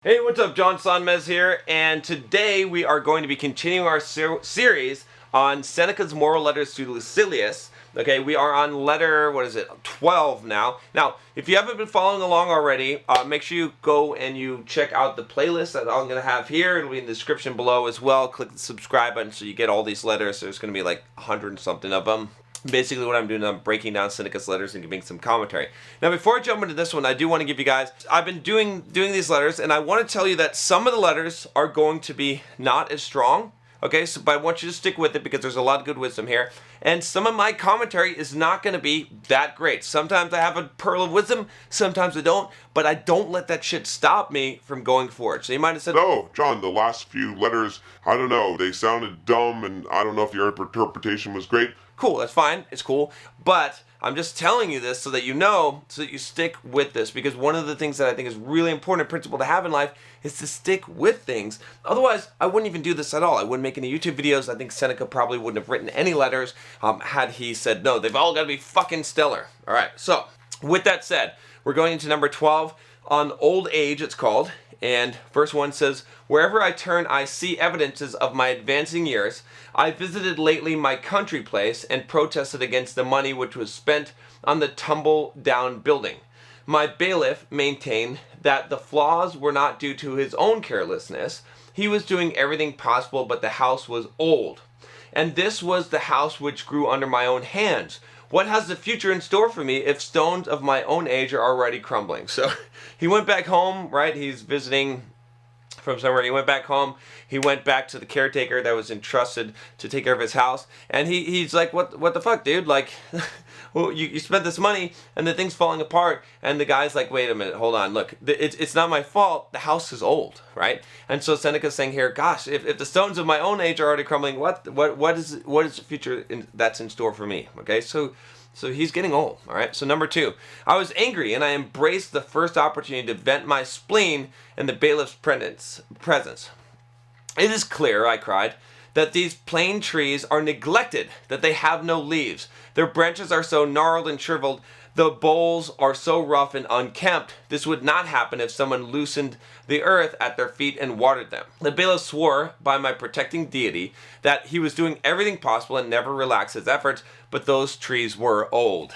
Hey, what's up? John Sonmez here, and today we are going to be continuing our series on Seneca's moral letters to Lucilius. Okay, we are on letter, 12 now. Now, if you haven't been following along already, make sure you go and you check out the playlist that I'm going to have here. It'll be in the description below as well. Click the subscribe button so you get all these letters. There's going to be like 100 and something of them. Basically what I'm doing, I'm breaking down Seneca's letters and giving some commentary. Now before I jump into this one, I do want to give you guys, I've been doing these letters, and I want to tell you that some of the letters are going to be not as strong, okay, but I want you to stick with it because there's a lot of good wisdom here, and some of my commentary is not going to be that great. Sometimes I have a pearl of wisdom, sometimes I don't, but I don't let that shit stop me from going forward. So you might have said, "No, John, the last few letters, I don't know, they sounded dumb, and I don't know if your interpretation was great." Cool, that's fine, it's cool, but I'm just telling you this so that you know, so that you stick with this, because one of the things that I think is really important principle to have in life is to stick with things. Otherwise, I wouldn't even do this at all. I wouldn't make any YouTube videos. I think Seneca probably wouldn't have written any letters had he said, no, they've all got to be fucking stellar. All right, so with that said, we're going into number 12 on old age, it's called. And verse 1 says, "Wherever I turn, I see evidences of my advancing years. I visited lately my country place and protested against the money which was spent on the tumble-down building. My bailiff maintained that the flaws were not due to his own carelessness. He was doing everything possible, but the house was old. And this was the house which grew under my own hands. What has the future in store for me if stones of my own age are already crumbling?" So he went back home, right? He's visiting from somewhere. He went back home. He went back to the caretaker that was entrusted to take care of his house. And he's like, what the fuck, dude? Like, well, you spent this money and the thing's falling apart. And the guy's like, wait a minute, hold on. Look, it's not my fault. The house is old, right? And so Seneca's saying here, gosh, if the stones of my own age are already crumbling, what is the future that's in store for me? Okay, so he's getting old, all right? So number 2, I was angry and I embraced the first opportunity to vent my spleen in the bailiff's presence. "It is clear," I cried, "that these plane trees are neglected, that they have no leaves. Their branches are so gnarled and shriveled. The boles are so rough and unkempt. This would not happen if someone loosened the earth at their feet and watered them." The bailiff swore by my protecting deity that he was doing everything possible and never relaxed his efforts, but those trees were old.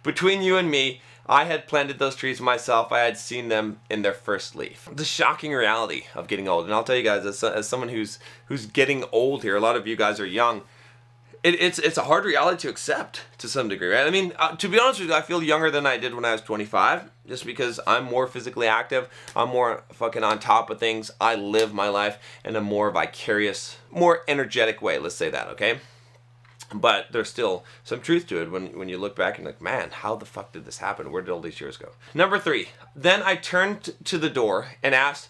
Between you and me, I had planted those trees myself. I had seen them in their first leaf. The shocking reality of getting old. And I'll tell you guys, as someone who's getting old here, a lot of you guys are young, it's a hard reality to accept to some degree, right? I mean, to be honest with you, I feel younger than I did when I was 25, just because I'm more physically active, I'm more fucking on top of things, I live my life in a more vicarious, more energetic way, let's say that, okay? But there's still some truth to it when you look back and like, man, how the fuck did this happen? Where did all these years go? Number 3, then I turned to the door and asked,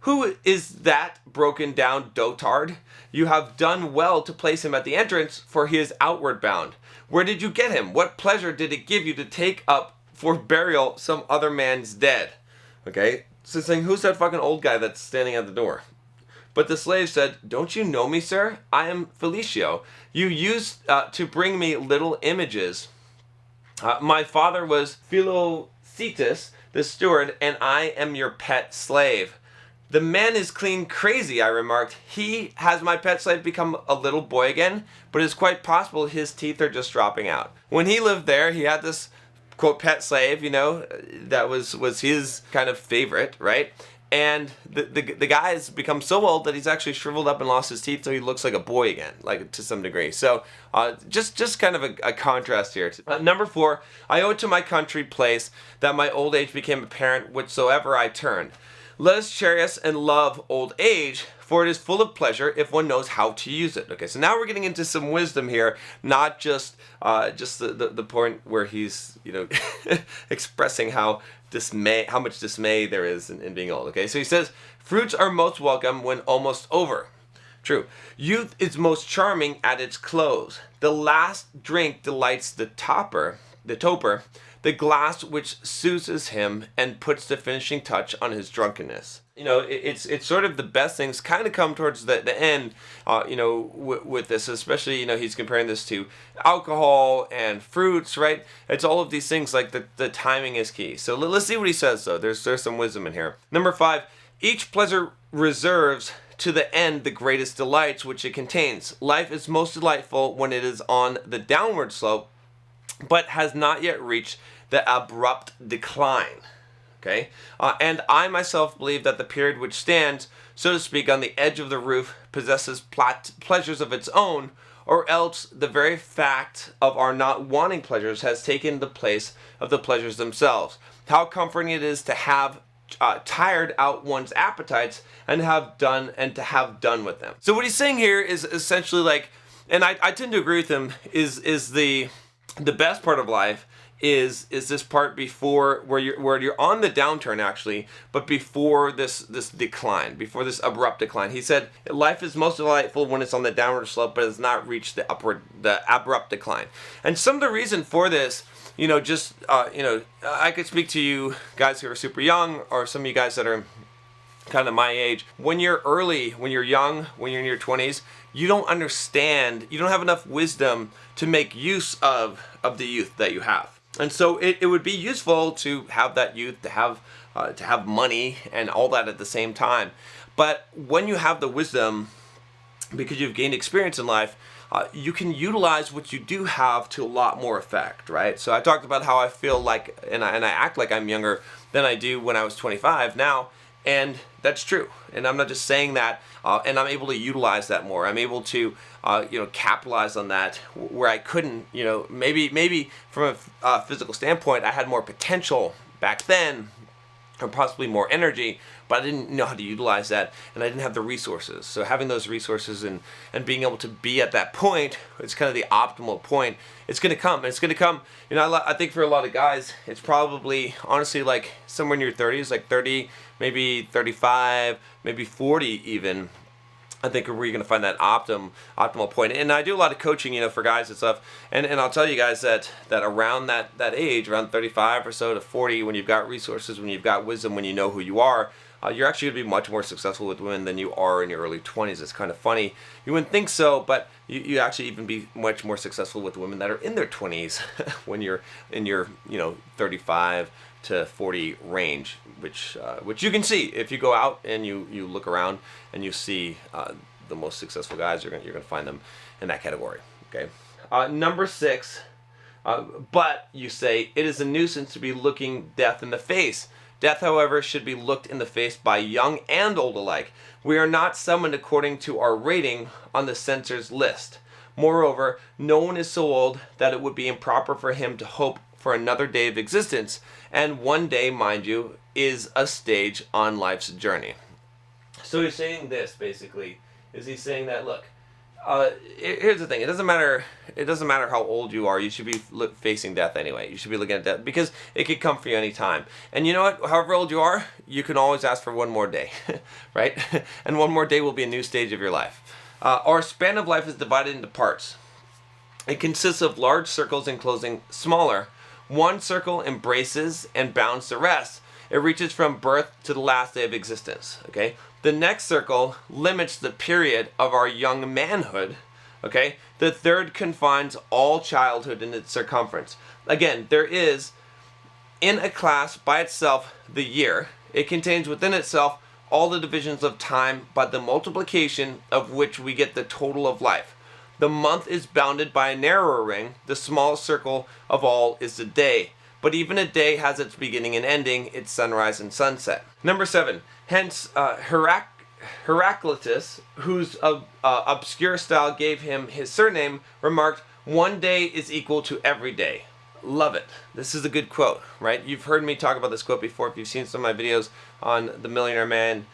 "Who is that broken down dotard? You have done well to place him at the entrance, for he is outward bound. Where did you get him? What pleasure did it give you to take up for burial some other man's dead?" Okay, so saying, who's that fucking old guy that's standing at the door? But the slave said, "Don't you know me, sir? I am Felicio. You used to bring me little images. My father was Philocetus, the steward, and I am your pet slave." "The man is clean crazy," I remarked. "He has my pet slave become a little boy again, but it's quite possible his teeth are just dropping out. When he lived there, he had this, quote, pet slave, you know, that was his kind of favorite, right? And the guy has become so old that he's actually shriveled up and lost his teeth, so he looks like a boy again, like to some degree." So just kind of a contrast here. Number 4, I owe it to my country place that my old age became apparent whithersoever I turned. Let us cherish and love old age, for it is full of pleasure if one knows how to use it. Okay, so now we're getting into some wisdom here, not just the point where he's, you know, expressing how much dismay there is in being old. Okay, so he says, "Fruits are most welcome when almost over." True. "Youth is most charming at its close. The last drink delights the toper, the glass which soothes him and puts the finishing touch on his drunkenness." You know, it's sort of the best things kind of come towards the end, you know, with this, especially, you know, he's comparing this to alcohol and fruits, right? It's all of these things, like the timing is key. So let's see what he says, though. There's some wisdom in here. Number 5, Each pleasure reserves to the end the greatest delights which it contains. Life is most delightful when it is on the downward slope, but has not yet reached the abrupt decline. Okay? And I myself believe that the period which stands, so to speak, on the edge of the roof possesses pleasures of its own, or else the very fact of our not wanting pleasures has taken the place of the pleasures themselves. How comforting it is to have tired out one's appetites and to have done with them. So what he's saying here is essentially like, and I tend to agree with him, is the best part of life is this part before where you're on the downturn actually, but before this decline, before this abrupt decline. He said life is most delightful when it's on the downward slope, but has not reached the abrupt decline. And some of the reason for this, I could speak to you guys who are super young, or some of you guys that are kind of my age. When you're young, when you're in your 20s, you don't understand, you don't have enough wisdom to make use of the youth that you have. And so it would be useful to have that youth, to have money and all that at the same time. But when you have the wisdom, because you've gained experience in life, you can utilize what you do have to a lot more effect, right? So I talked about how I feel like, and I act like I'm younger than I do when I was 25 now, and that's true. And I'm not just saying that, and I'm able to utilize that more. I'm able to, capitalize on that where I couldn't, maybe from a physical standpoint, I had more potential back then, or possibly more energy, but I didn't know how to utilize that, and I didn't have the resources. So having those resources and being able to be at that point, it's kind of the optimal point. It's going to come. It's going to come. I think for a lot of guys, it's probably, honestly, like somewhere in your 30s, like 30, maybe 35, maybe 40 even. I think where you're going to find that optimal point. And I do a lot of coaching, for guys and stuff. And I'll tell you guys that around that age, around 35 or so to 40, when you've got resources, when you've got wisdom, when you know who you are, you're actually going to be much more successful with women than you are in your early 20s. It's kind of funny. You wouldn't think so, but you actually even be much more successful with women that are in their 20s when you're in your 35 to 40 range, which you can see if you go out and you look around and you see the most successful guys. You're gonna find them in that category. Okay. Number 6. But you say it is a nuisance to be looking death in the face. Death, however, should be looked in the face by young and old alike. We are not summoned according to our rating on the censor's list. Moreover, no one is so old that it would be improper for him to hope for another day of existence, and one day, mind you, is a stage on life's journey. So he's saying this basically, is he's saying that, look, here's the thing, it doesn't matter how old you are, you should be facing death anyway. You should be looking at death because it could come for you anytime. And you know what, however old you are, you can always ask for one more day, right? And one more day will be a new stage of your life. Our span of life is divided into parts. It consists of large circles enclosing smaller. One circle embraces and bounds the rest. It reaches from birth to the last day of existence. Okay. The next circle limits the period of our young manhood. Okay. The third confines all childhood in its circumference. Again, there is in a class by itself the year. It contains within itself all the divisions of time by the multiplication of which we get the total of life. The month is bounded by a narrower ring. The smallest circle of all is the day. But even a day has its beginning and ending, its sunrise and sunset. Number 7. Hence, Heraclitus, whose obscure style gave him his surname, remarked, "One day is equal to every day." Love it. This is a good quote, right? You've heard me talk about this quote before if you've seen some of my videos on The Millionaire Man,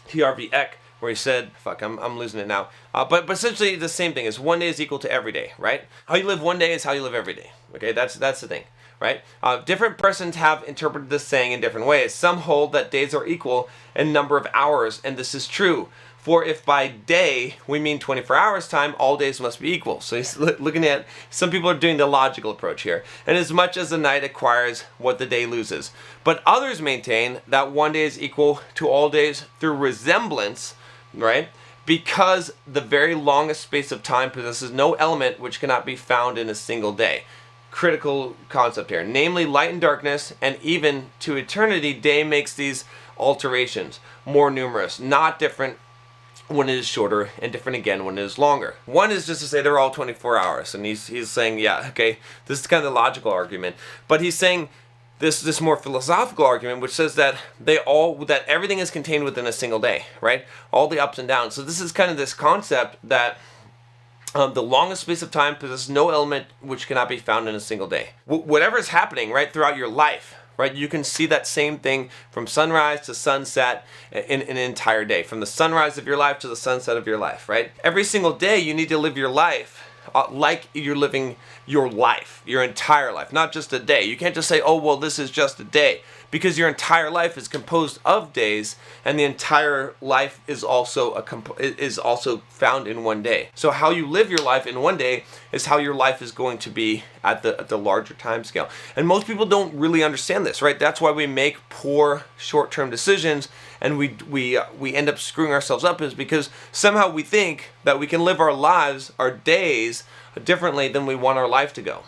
T.R.V. Eck, where he said, I'm losing it now. But essentially the same thing is one day is equal to every day, right? How you live one day is how you live every day. Okay, that's the thing, right? Different persons have interpreted this saying in different ways. Some hold that days are equal in number of hours, and this is true. For if by day we mean 24 hours time, all days must be equal. So he's looking at, some people are doing the logical approach here. And as much as the night acquires what the day loses. But others maintain that one day is equal to all days through resemblance, right? Because the very longest space of time possesses no element which cannot be found in a single day. critical concept here. Namely, light and darkness, and even to eternity, day makes these alterations more numerous, not different when it is shorter, and different again when it is longer. One is just to say they're all 24 hours, and he's saying, yeah, okay, this is kind of the logical argument, but he's saying this more philosophical argument, which says that that everything is contained within a single day, right? All the ups and downs. So this is kind of this concept that the longest space of time possesses no element which cannot be found in a single day. Whatever is happening, right, throughout your life, right, you can see that same thing from sunrise to sunset in an entire day. From the sunrise of your life to the sunset of your life, right? Every single day you need to live your life like you're living your life, your entire life, not just a day. You can't just say, oh, well, this is just a day, because your entire life is composed of days, and the entire life is also found in one day. So how you live your life in one day is how your life is going to be at the larger time scale. And most people don't really understand this, right? That's why we make poor short-term decisions, and we end up screwing ourselves up, is because somehow we think that we can live our lives, our days, differently than we want our life to go.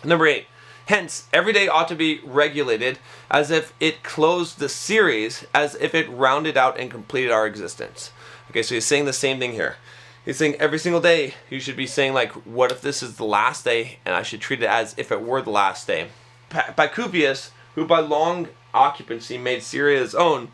Number 8. Hence, every day ought to be regulated as if it closed the series, as if it rounded out and completed our existence. Okay, so he's saying the same thing here. He's saying every single day you should be saying, like, what if this is the last day, and I should treat it as if it were the last day. Pacuvius, who by long occupancy made Syria his own,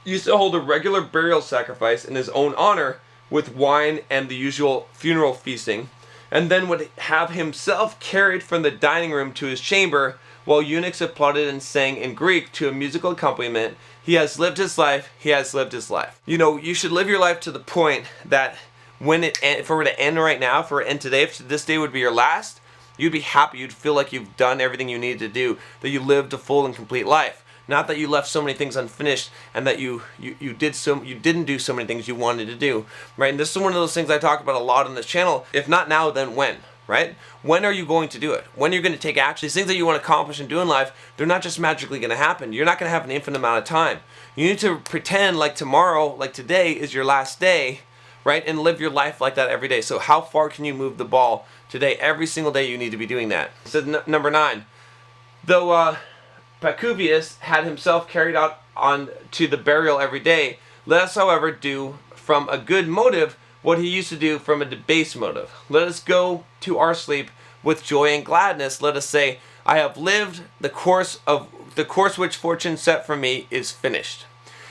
used to hold a regular burial sacrifice in his own honor with wine and the usual funeral feasting, and then would have himself carried from the dining room to his chamber, while eunuchs applauded and sang in Greek to a musical accompaniment, "He has lived his life, he has lived his life." You know, you should live your life to the point that if it were to end right now, if it were to end today, if this day would be your last, you'd be happy, you'd feel like you've done everything you needed to do, that you lived a full and complete life. Not that you left so many things unfinished, and that you didn't do so many things you wanted to do, right? And this is one of those things I talk about a lot on this channel. If not now, then when, right? When are you going to do it? When are you going to take action? These things that you want to accomplish and do in life, they're not just magically going to happen. You're not going to have an infinite amount of time. You need to pretend like tomorrow, like today, is your last day, right? And live your life like that every day. So how far can you move the ball today? Every single day you need to be doing that. So number 9, though Pacuvius had himself carried out on to the burial every day, let us, however, do from a good motive what he used to do from a debased motive. Let us go to our sleep with joy and gladness. Let us say, I have lived the course which fortune set for me is finished.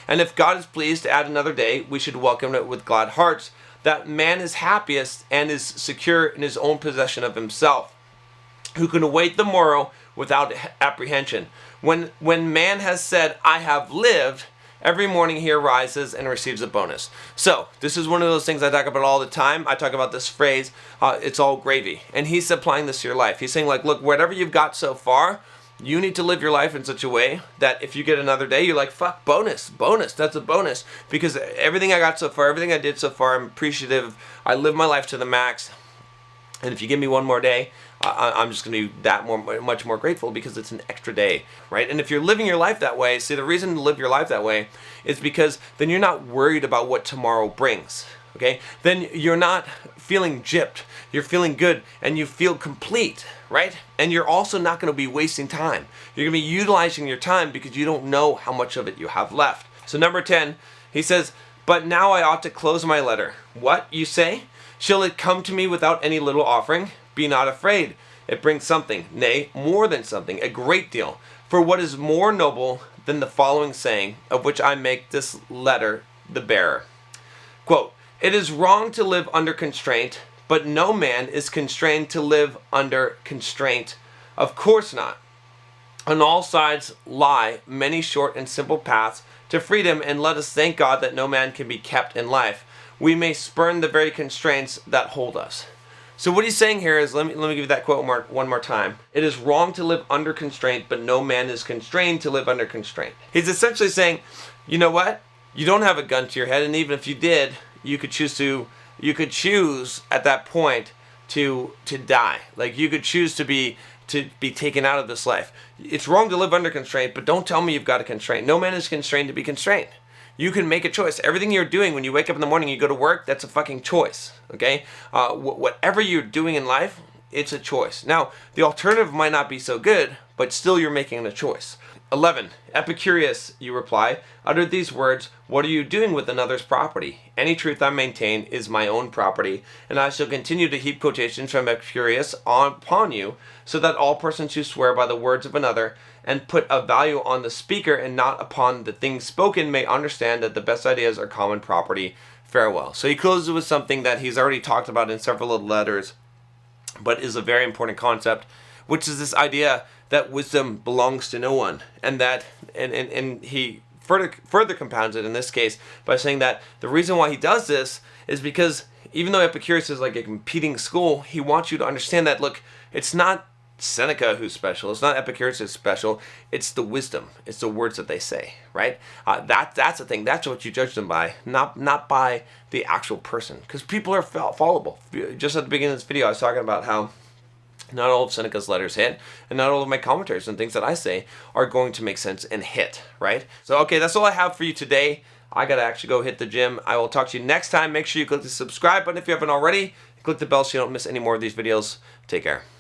And if God is pleased to add another day, we should welcome it with glad hearts, that man is happiest and is secure in his own possession of himself, who can await the morrow without apprehension. When man has said, I have lived, every morning he arises and receives a bonus. So, this is one of those things I talk about all the time. I talk about this phrase, it's all gravy. And he's applying this to your life. He's saying, like, look, whatever you've got so far, you need to live your life in such a way that if you get another day, you're like, fuck, bonus, that's a bonus. Because everything I got so far, everything I did so far, I'm appreciative. I live my life to the max. And if you give me one more day, I'm just going to be much more grateful, because it's an extra day, right? And if you're living your life that way, see, the reason to live your life that way is because then you're not worried about what tomorrow brings, okay? Then you're not feeling gypped, you're feeling good, and you feel complete, right? And you're also not going to be wasting time. You're going to be utilizing your time because you don't know how much of it you have left. So number 10, he says, but now I ought to close my letter. What, you say? Shall it come to me without any little offering? Be not afraid. It brings something, nay, more than something, a great deal. For what is more noble than the following saying, of which I make this letter the bearer? Quote, it is wrong to live under constraint, but no man is constrained to live under constraint. Of course not. On all sides lie many short and simple paths to freedom, and let us thank God that no man can be kept in life. We may spurn the very constraints that hold us. So what he's saying here is, let me give you that quote one more time. It is wrong to live under constraint, but no man is constrained to live under constraint. He's essentially saying, you know what? You don't have a gun to your head, and even if you did, you could choose at that point to die. Like, you could choose to be taken out of this life. It's wrong to live under constraint, but don't tell me you've got a constraint. No man is constrained to be constrained. You can make a choice. Everything you're doing when you wake up in the morning, you go to work, that's a fucking choice, okay? Whatever you're doing in life, It's a choice. Now, the alternative might not be so good, but still you're making a choice. 11. Epicurus, you reply, uttered these words, "What are you doing with another's property? Any truth I maintain is my own property, and I shall continue to heap quotations from Epicurus upon you, so that all persons who swear by the words of another and put a value on the speaker and not upon the things spoken may understand that the best ideas are common property. Farewell." So he closes with something that he's already talked about in several of the letters, but is a very important concept, which is this idea that wisdom belongs to no one, and that and he further compounds it in this case by saying that the reason why he does this is because even though Epicurus is like a competing school, he wants you to understand that, look, it's not Seneca who's special, it's not Epicurus who's special, it's the wisdom, it's the words that they say, right? That's the thing, that's what you judge them by, not by the actual person, because people are fallible. Just at the beginning of this video I was talking about how not all of Seneca's letters hit, and not all of my commentaries and things that I say are going to make sense and hit, right? So, okay, that's all I have for you today. I gotta actually go hit the gym. I will talk to you next time. Make sure you click the subscribe button if you haven't already. Click the bell so you don't miss any more of these videos. Take care.